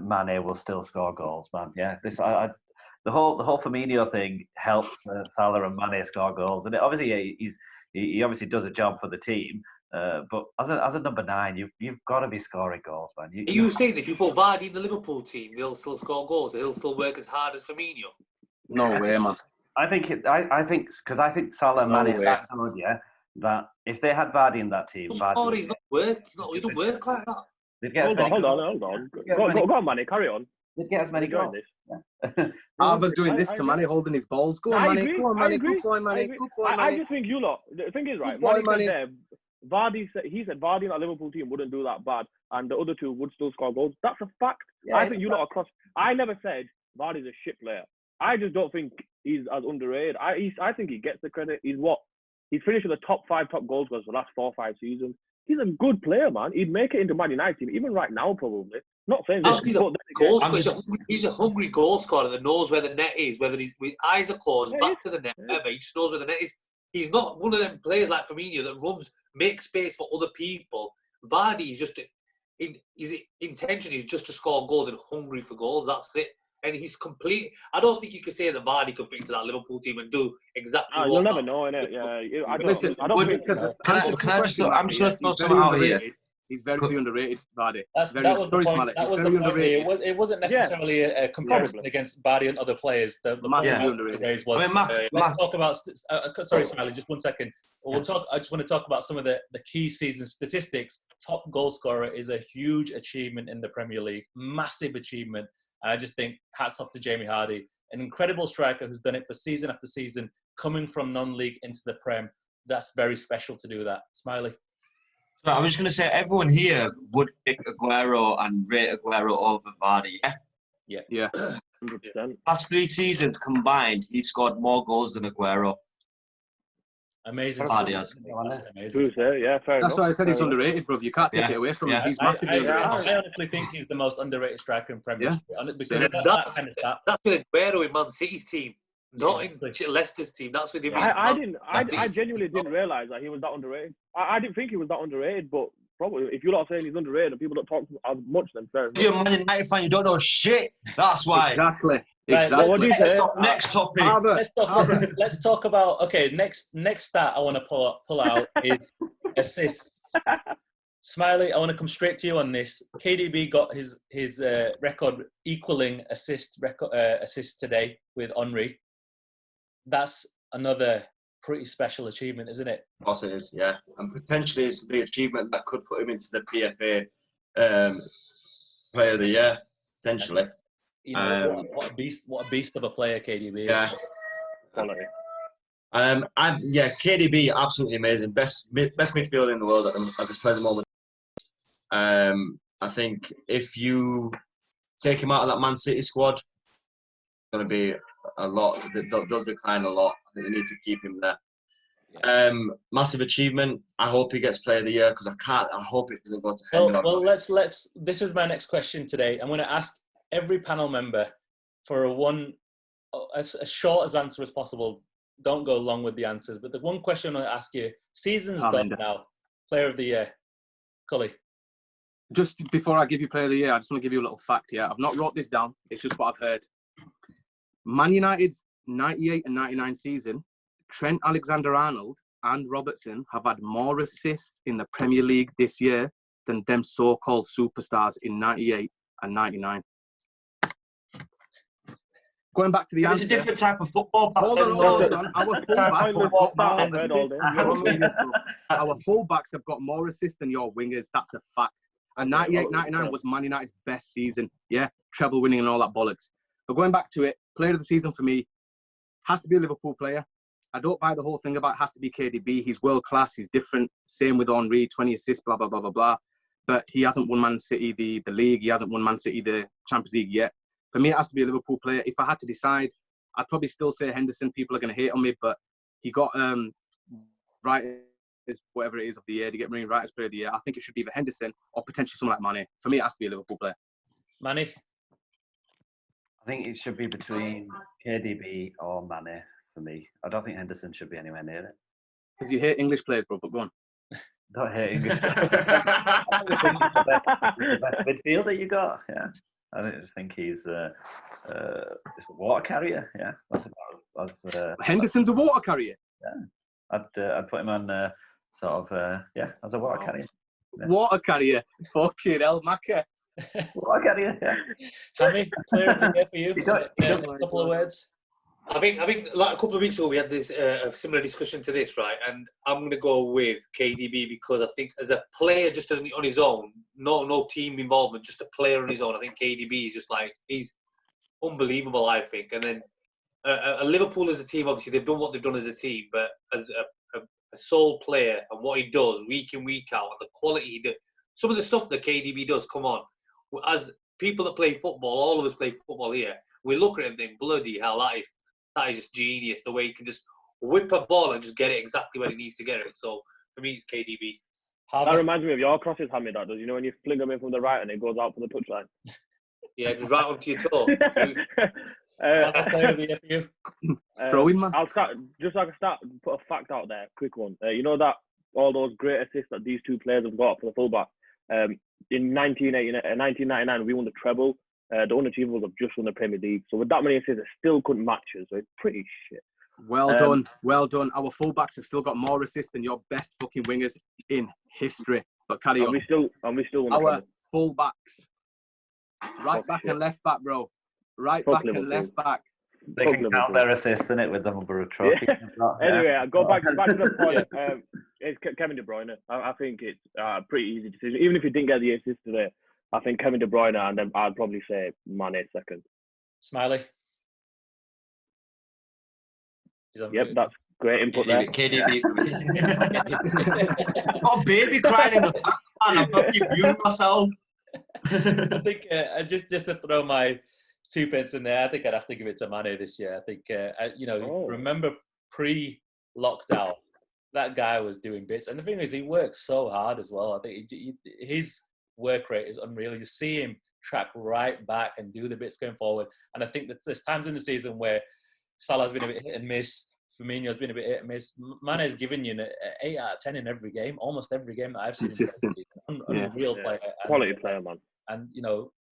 Mane will still score goals, man. Yeah, the whole Firmino thing helps Salah and Mane score goals, and obviously he obviously does a job for the team. But as a number 9, you've got to be scoring goals, man. Are you saying if you put Vardy in the Liverpool team, they'll still score goals? He'll still work as hard as Firmino? No way, man. I think because Salah and No Mane is way. that good, yeah. That if they had Vardy in that team, Vardy He's not work. He don't work like that. they'd get as many Hold goals. on. They'd get as many- Go on, Manny, carry on. They'd get as many Enjoying goals. this. Yeah. I was doing this I to agree. Mane, holding his balls. Go on, I Mane. agree. Go on, I Mane. agree. Good boy, I Mane. agree. Good boy, I Mane. just think you lot. The thing is, right? Good boy, Manny said Manny. there, he said Vardy in that Liverpool team wouldn't do that bad, and the other two would still score goals. That's a fact. Yeah, I it's think a you lot across. I never said Vardy's a shit player. I just don't think he's as underrated. I think he gets the credit. He's finished with the top 5 top goal scorers for the last 4 or 5 seasons. He's a good player, man. He'd make it into Man United team, even right now, probably. Not saying this. He's a hungry goal scorer that knows where the net is, whether his eyes are closed, back to the net, whatever. He just knows where the net is. He's not one of them players like Firmino that runs, makes space for other people. Vardy is just, his intention is just to score goals and hungry for goals. That's it. And he's complete. I don't think you can say that Vardy can fit into that Liverpool team and do exactly what. You'll never know, innit? Yeah. I don't Listen, think. Can I just? I'm just going to throw something out here. He's very underrated, Vardy. That was the point. That was the point. It wasn't necessarily a comparison against Vardy and other players. The point underrated. was. I mean, let's talk about. Sorry, Smiley. Just 1 second. We'll talk. I just want to talk about some of the key season statistics. Top goal scorer is a huge achievement in the Premier League. Massive achievement. And I just think hats off to Jamie Vardy, an incredible striker who's done it for season after season, coming from non-league into the Prem. That's very special to do that. Smiley. So I was just going to say, everyone here would pick Aguero and rate Aguero over Vardy. Yeah. 100%. Past 3 seasons combined, he scored more goals than Aguero. Amazing. Vardy has. True, sir. Yeah, fair enough. That's why I said he's underrated, bro. You can't take it away from him. He's massively underrated. I honestly think he's the most underrated striker in Premier League. Because That's with Aguero in Man City's team, not in Leicester's team. That's with him. I genuinely didn't realise that he was that underrated. I didn't think he was that underrated, but probably if you're not saying he's underrated and people don't talk as much, then fair enough. You're a Man United fan, you don't know shit. That's why. Exactly. Right, what do you say? Next topic. Let's talk about next stat I want to pull out is assists. Smiley, I want to come straight to you on this. KDB got his record equaling assists today with Henry. That's another pretty special achievement, isn't it? Of course it is, yeah. And potentially it's the achievement that could put him into the PFA Player of the Year, potentially. You know, what a beast of a player KDB is. Yeah. Quality. KDB, absolutely amazing. Best midfielder in the world at this present moment. I think if you take him out of that Man City squad, it's going to be a lot. They'll decline a lot. I think they need to keep him there. Massive achievement. I hope he gets Player of the Year because I hope it doesn't go to Henry. Well, let's. This is my next question today. I'm going to ask every panel member for as short as answer as possible. Don't go long with the answers. But the one question I want to ask you: season's done now. Player of the Year, Cully. Just before I give you Player of the Year, I just want to give you a little fact here. I've not wrote this down. It's just what I've heard. Man United's 98 and 99 season, Trent Alexander-Arnold and Robertson have had more assists in the Premier League this year than them so-called superstars in 98 and 99. Going back to the answer. It's a different type of football. Hold on. Our fullbacks have got more assists than your wingers. That's a fact. And 98-99 was Man United's best season. Yeah, treble winning and all that bollocks. But going back to it, player of the season for me has to be a Liverpool player. I don't buy the whole thing about it has to be KDB. He's world class. He's different. Same with Henry, 20 assists, blah, blah, blah, blah, blah. But he hasn't won Man City the league. He hasn't won Man City the Champions League yet. For me, it has to be a Liverpool player. If I had to decide, I'd probably still say Henderson. People are going to hate on me, but he got right as whatever it is of the year to get Marine right as player of the year. I think it should be either Henderson or potentially someone like Mane. For me, it has to be a Liverpool player. Mane? I think it should be between KDB or Mane for me. I don't think Henderson should be anywhere near it. Because you hate English players, bro, but go on. Don't hate English. the best midfielder you got, yeah. I just think he's just a water carrier. Yeah, that's Henderson's a water carrier. Yeah, I'd put him on sort of, as a water carrier. Yeah. Water carrier? Fucking hell, Macca. Water carrier, yeah. Hammy, player of the year for you? You A couple of words. I think like a couple of weeks ago we had this a similar discussion to this, right? And I'm going to go with KDB because I think as a player, just on his own, no team involvement, just a player on his own. I think KDB is just like he's unbelievable. I think, and then Liverpool as a team, obviously they've done what they've done as a team, but as a sole player and what he does week in week out, and the quality he does, some of the stuff that KDB does. Come on, as people that play football, all of us play football here. We look at him and think, bloody hell, that is just genius, the way he can just whip a ball and just get it exactly where he needs to get it. So, for me, it's KDB. That reminds me of your crosses, Hammy, that does. You know when you fling them in from the right and it goes out for the touchline? Yeah, just right onto your toe. Throw in, man. I'll start, just so I can put a fact out there, quick one. You know that all those great assists that these two players have got for the fullback, in 1999, we won the treble. The unachievables have just won the Premier League. So with that many assists, they still couldn't match us. So it's pretty shit. Well done. Our fullbacks have still got more assists than your best fucking wingers in history. But carry on. We still won our fullbacks, right back and left back, bro. Right back and left back. They can count their assists in it with the number of trophies. Yeah. Anyway, I go back to the point. It's Kevin De Bruyne. I think it's a pretty easy decision. Even if you didn't get the assist today, I think Kevin De Bruyne, and then I'd probably say Mane second. Smiley. Yep, that's great input there. KDB for me. Oh, baby crying in the back, man. I'm fucking viewing myself. I think just to throw my 2 pence in there, I think I'd have to give it to Mane this year. I think remember pre-lockdown, that guy was doing bits, and the thing is, he works so hard as well. I think his work rate is unreal. You see him track right back and do the bits going forward. And I think that there's times in the season where Salah's been a bit hit and miss, Firmino's been a bit hit and miss. Mane's given you an 8 out of 10 in every game, almost every game that I've seen. Consistent. Unreal player. Quality player, man. And,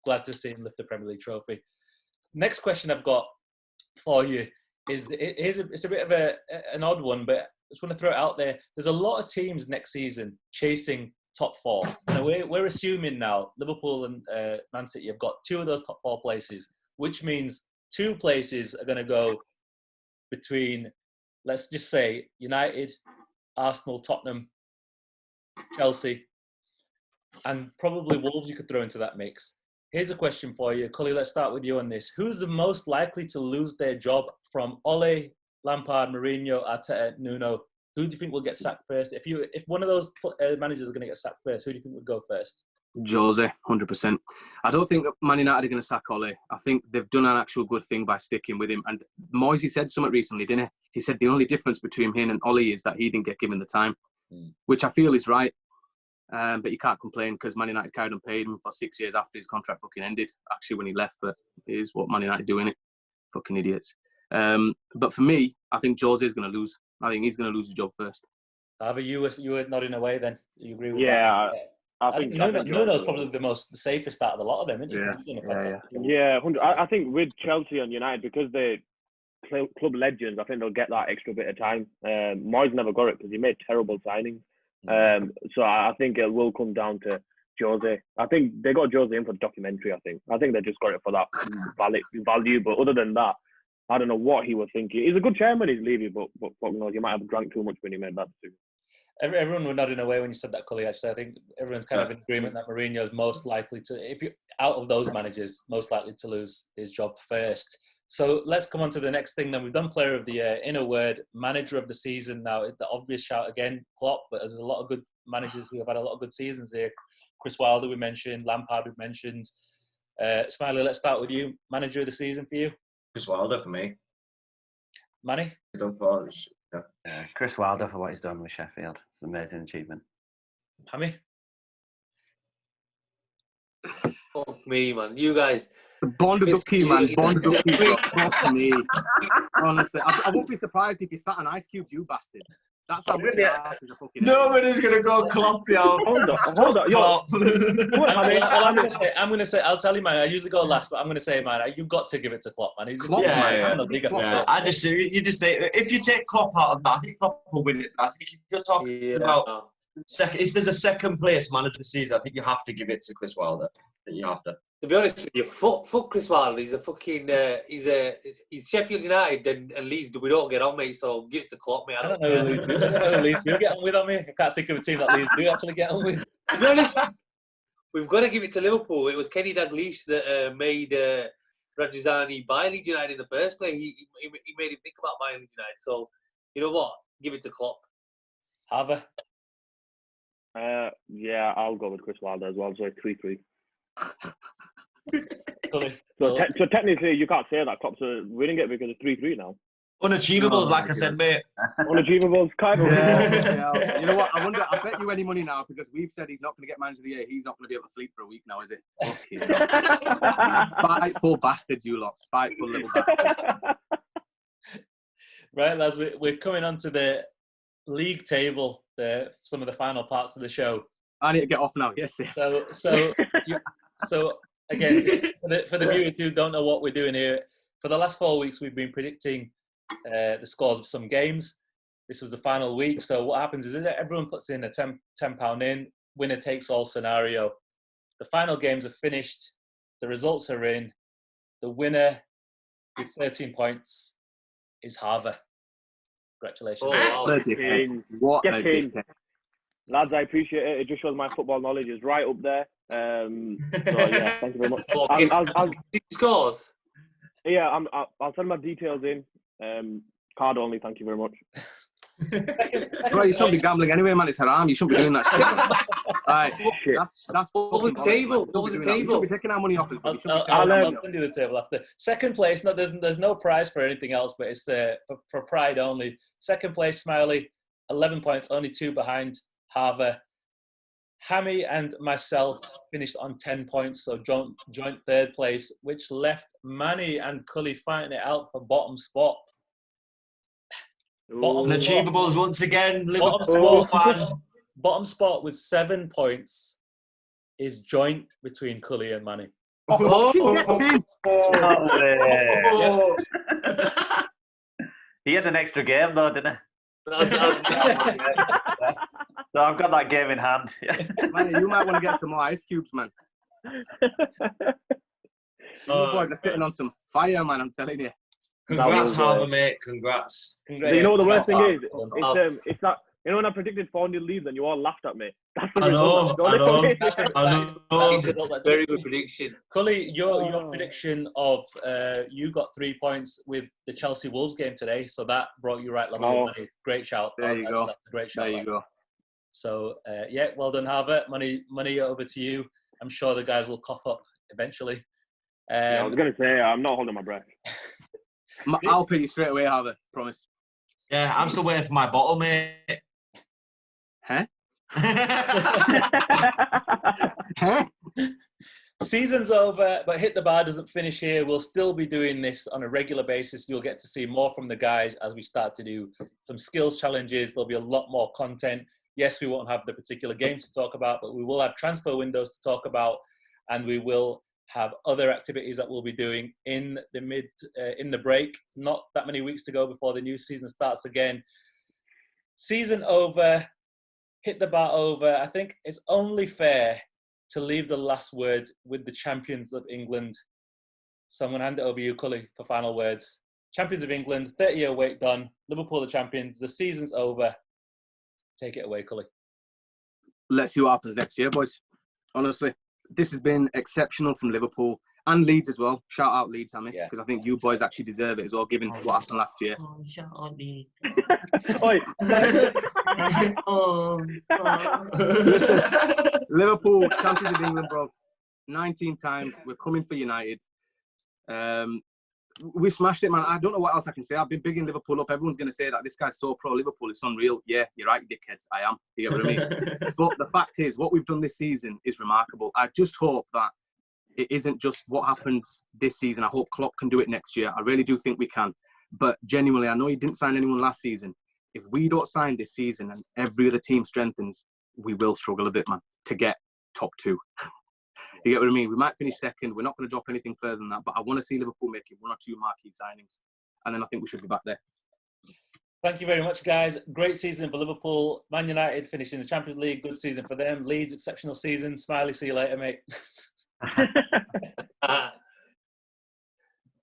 glad to see him lift the Premier League trophy. Next question I've got for you is, it's a bit of an odd one, but I just want to throw it out there. There's a lot of teams next season chasing top 4. Now we're assuming now Liverpool and Man City have got 2 of those top 4 places, which means 2 places are going to go between, let's just say, United, Arsenal, Tottenham, Chelsea, and probably Wolves you could throw into that mix. Here's a question for you. Cully, let's start with you on this. Who's the most likely to lose their job from Ole, Lampard, Mourinho, Arteta, Nuno? Who do you think will get sacked first? If one of those managers is going to get sacked first, who do you think would go first? Jose, 100%. I don't think Man United are going to sack Ole. I think they've done an actual good thing by sticking with him. And Moisey said something recently, didn't he? He said the only difference between him and Ole is that he didn't get given the time, which I feel is right. But you can't complain because Man United carried on paying him for 6 years after his contract fucking ended, actually, when he left. But it is what Man United do, innit? Fucking idiots. But for me, I think Jose is going to lose. I think he's going to lose the job first. Harvey, you were nodding away then. You agree with that? Yeah, I think Nuno's probably the safest out of the lot of them, isn't he? Yeah. I think with Chelsea and United, because they're club legends, I think they'll get that extra bit of time. Moyes never got it because he made terrible signings. So I think it will come down to Jose. I think they got Jose in for the documentary, I think they just got it for that value. But other than that, I don't know what he was thinking. He's a good chairman, he's Levy, but fuck knows, he might have drank too much when he made that decision. Everyone was nodding away when you said that, Cully. Actually, I think everyone's kind of in agreement that Mourinho is most likely to, if you out of those managers, most likely to lose his job first. So let's come on to the next thing. Then we've done Player of the Year. In a word, Manager of the Season. Now, the obvious shout again, Klopp, but there's a lot of good managers who have had a lot of good seasons here. Chris Wilder, we mentioned. Lampard, we mentioned. Smiley, let's start with you. Manager of the Season for you? Chris Wilder for me. Manny? He's done for Chris Wilder for what he's done with Sheffield. It's an amazing achievement. Hammy? Fuck me, man. You guys. Bond of the key, man. Bond of the key. Fuck me. Honestly, I won't be surprised if you sat on Ice Cubes, you bastards. That's how much your ass is a fucking. Nobody's gonna go Klopp, yo. Hold on, yo. Klopp. I'm gonna say. I'll tell you, man. I usually go last, but I'm gonna say, man, you've got to give it to Klopp, man. He's just Klopp, yeah. bigger. You just say if you take Klopp out of that, I think Klopp will win it. I think if you're talking about second, if there's a second place manager of the season, I think you have to give it to Chris Wilder. You have to. To be honest with you, fuck Chris Wilder. He's a fucking he's Sheffield United and Leeds. We don't get on, mate. So give it to Klopp, mate. I don't know who Leeds do get on with on me. I can't think of a team that Leeds do actually get on with. To be honest, we've got to give it to Liverpool. It was Kenny Dalglish that made Rajazani buy Leeds United in the first place. He made him think about buying Leeds United. So you know what? Give it to Klopp. Harbour. Yeah, I'll go with Chris Wilder as well. So 3-3. So technically, you can't say that Klopp's winning it because it's 3-3 now. Unachievables, like I said, mate. Unachievables, kind of. Yeah. You know what? I bet you any money now because we've said he's not going to get manager of the year. He's not going to be able to sleep for a week now, is it? Okay. Spiteful bastards, you lot. Spiteful little bastards. Right, lads, we're coming on to the league table, some of the final parts of the show. I need to get off now. Yes, sir. So again, for the viewers who don't know what we're doing here, for the last 4 weeks we've been predicting the scores of some games. This was the final week. So what happens is that everyone puts in a £10 in, winner takes all scenario. The final games are finished. The results are in. The winner with 13 points is Harbour. Congratulations. What a dickhead. Lads, I appreciate it. It just shows my football knowledge is right up there. So yeah, thank you very much. I'll scores. Yeah, I'll send my details in. Card only. Thank you very much. Well, you shouldn't be gambling anyway, man. It's haram. You shouldn't be doing that shit. Right, that's what was the table? What was the table? You should be taking our money off. I'll send you the table after. Second place. No, there's no prize for anything else, but it's for pride only. Second place, Smiley, 11 points, only 2 behind Harbour. Hammy and myself finished on 10 points, so joint third place, which left Manny and Cully fighting it out for bottom spot. Unachievables once again. Liverpool fan. Bottom spot with 7 points is joint between Cully and Manny. He had an extra game though, didn't he? So I've got that game in hand. Man, you might want to get some more ice cubes, man. You boys are sitting on some fire, man, I'm telling you. Congrats, Harbour, mate. Congrats. You know what the worst thing is? It's that, you know when I predicted 4-0 leads and you all laughed at me? That's the result. I know. Very good prediction. Cully, your prediction of you got 3 points with the Chelsea Wolves game today, so that brought you right level with Money. Great shout. There you go. Great shout. There you go. So yeah, well done, Harbour. Money over to you. I'm sure the guys will cough up eventually. I was gonna say I'm not holding my breath. I'll pay you straight away, Harbour. Promise. Yeah, I'm still waiting for my bottle, mate. Huh? Huh? Season's over, but Hit the Bar doesn't finish here. We'll still be doing this on a regular basis. You'll get to see more from the guys as we start to do some skills challenges. There'll be a lot more content. Yes, we won't have the particular games to talk about, but we will have transfer windows to talk about, and we will have other activities that we'll be doing in the break. Not that many weeks to go before the new season starts again. Season over, Hit the Bar over. I think it's only fair to leave the last word with the champions of England. So I'm going to hand it over to you, Cully, for final words. Champions of England, 30-year wait done. Liverpool the champions. The season's over. Take it away, Cully. Let's see what happens next year, boys. Honestly, this has been exceptional from Liverpool and Leeds as well. Shout out Leeds, Sammy, because I think you boys actually deserve it as well, given what happened last year. Oh, shout out Leeds. Listen, Liverpool, champions of England, bro. 19 times. We're coming for United. We smashed it, man. I don't know what else I can say. I've been bigging Liverpool up. Everyone's going to say that this guy's so pro-Liverpool. It's unreal. Yeah, you're right, dickheads. I am. You get what I mean? But the fact is, what we've done this season is remarkable. I just hope that it isn't just what happens this season. I hope Klopp can do it next year. I really do think we can. But genuinely, I know he didn't sign anyone last season. if we don't sign this season and every other team strengthens, we will struggle a bit, man, to get top 2. You get what I mean? We might finish second. We're not going to drop anything further than that, but I want to see Liverpool making 1 or 2 marquee signings, and then I think we should be back there. Thank you very much, guys. Great season for Liverpool. Man United finishing the Champions League. Good season for them. Leeds, exceptional season. Smiley, see you later, mate.